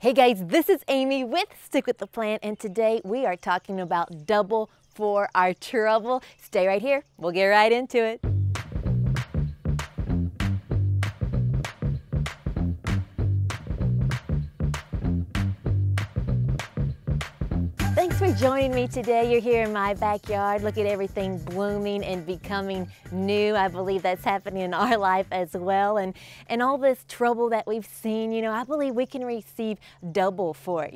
Hey guys, this is Amy with Stick with the Plan, and today we are talking about double for our trouble. Stay right here, we'll get right into it. Thanks for joining me today. You're here in my backyard. Look at everything blooming and becoming new. I believe that's happening in our life as well. And all this trouble that we've seen, I believe we can receive double for it.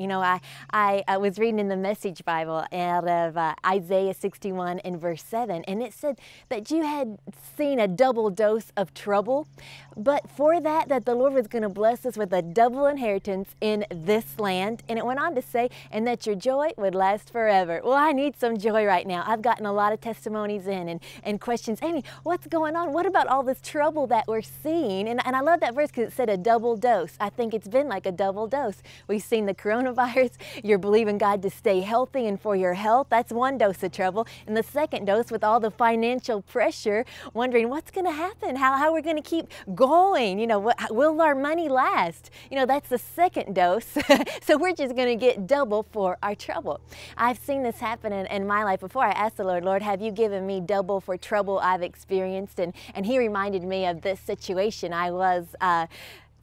I was reading in the Message Bible out of Isaiah 61 and verse 7, and it said that you had seen a double dose of trouble, but for that the Lord was going to bless us with a double inheritance in this land. And it went on to say, and that your joy would last forever. Well, I need some joy right now. I've gotten a lot of testimonies in and questions. Amy, what's going on? What about all this trouble that we're seeing? And I love that verse because it said a double dose. I think it's been like a double dose. We've seen the coronavirus. You're believing God to stay healthy and for your health. That's one dose of trouble. And the second dose with all the financial pressure, wondering what's going to happen, how we're going to keep going. Will our money last? That's the second dose. So we're just going to get double for our trouble. I've seen this happen in my life before. I asked the Lord, have you given me double for trouble I've experienced? And he reminded me of this situation. I was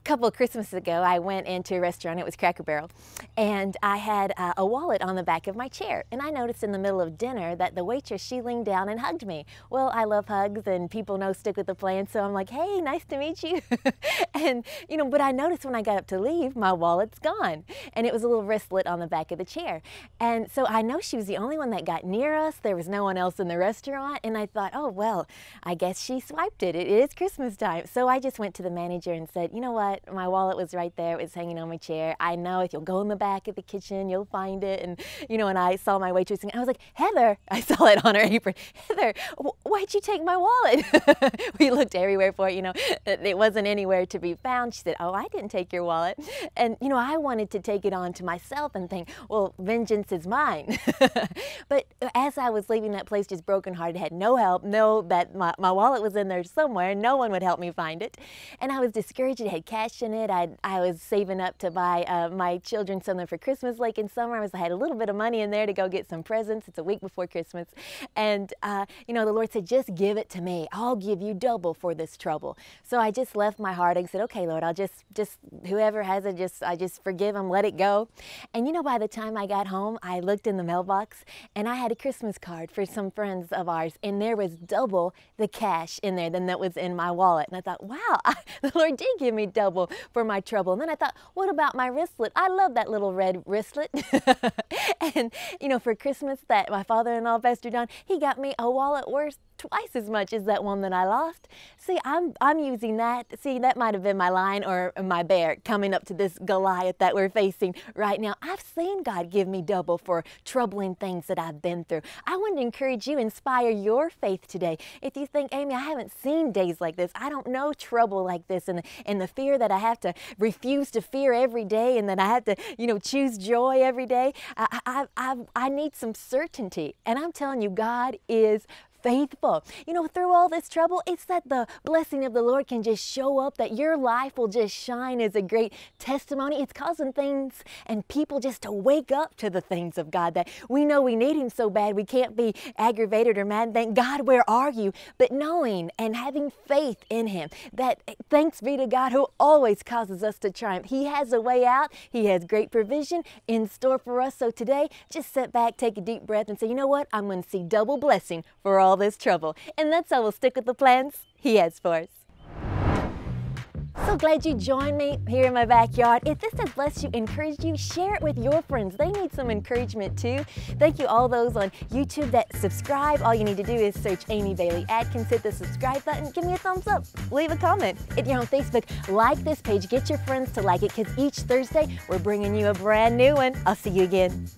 couple of Christmases ago, I went into a restaurant. It was Cracker Barrel, and I had a wallet on the back of my chair. And I noticed in the middle of dinner that the waitress, she leaned down and hugged me. Well, I love hugs, and people know Stick with the Plan, so I'm like, hey, nice to meet you. And but I noticed when I got up to leave, my wallet's gone, and it was a little wristlet on the back of the chair. And so I know she was the only one that got near us. There was no one else in the restaurant, and I thought, oh well, I guess she swiped it. It is Christmas time. So I just went to the manager and said, you know what? My wallet was right there. It was hanging on my chair. I know if you'll go in the back of the kitchen, you'll find it. And, and I saw my waitress and I was like, Heather, I saw it on her apron. Heather, why'd you take my wallet? We looked everywhere for it, it wasn't anywhere to be found. She said, oh, I didn't take your wallet. And, I wanted to take it on to myself and think, well, vengeance is mine. But as I was leaving that place just brokenhearted, had no help, know that my wallet was in there somewhere. No one would help me find it. And I was discouraged. It had cash in it. I was saving up to buy my children something for Christmas like in summer. I had a little bit of money in there to go get some presents. It's a week before Christmas. And, the Lord said, just give it to me. I'll give you double for this trouble. So I just left my heart and said, okay, Lord, I'll just whoever has it, I just forgive them, let it go. And, by the time I got home, I looked in the mailbox and I had a Christmas card for some friends of ours. And there was double the cash in there than that was in my wallet. And I thought, wow, the Lord did give me double for my trouble. And then I thought, what about my wristlet? I love that little red wristlet. And, for Christmas, that my father-in-law, Pastor John, he got me a wallet worth twice as much as that one that I lost. See, I'm using that. See, that might have been my lion or my bear coming up to this Goliath that we're facing right now. I've seen God give me double for troubling things that I've been through. I want to encourage you, inspire your faith today. If you think, Amy, I haven't seen days like this. I don't know trouble like this, and the fear that I have to refuse to fear every day, and that I have to, choose joy every day. I need some certainty, and I'm telling you, God is faithful. Through all this trouble, it's that the blessing of the Lord can just show up, that your life will just shine as a great testimony. It's causing things and people just to wake up to the things of God, that we know we need Him so bad we can't be aggravated or mad and think, God, where are you? But knowing and having faith in Him, that thanks be to God who always causes us to triumph. He has a way out. He has great provision in store for us. So today, just sit back, take a deep breath and say, you know what? I'm going to see double blessing for all this trouble. And that's how we'll stick with the plans He has for us. So glad you joined me here in my backyard. If this has blessed you, encouraged you, share it with your friends. They need some encouragement too. Thank you all those on YouTube that subscribe. All you need to do is search Amy Bailey Adkins, hit the subscribe button, give me a thumbs up, leave a comment. If you're on Facebook, like this page, get your friends to like it, because each Thursday we're bringing you a brand new one. I'll see you again.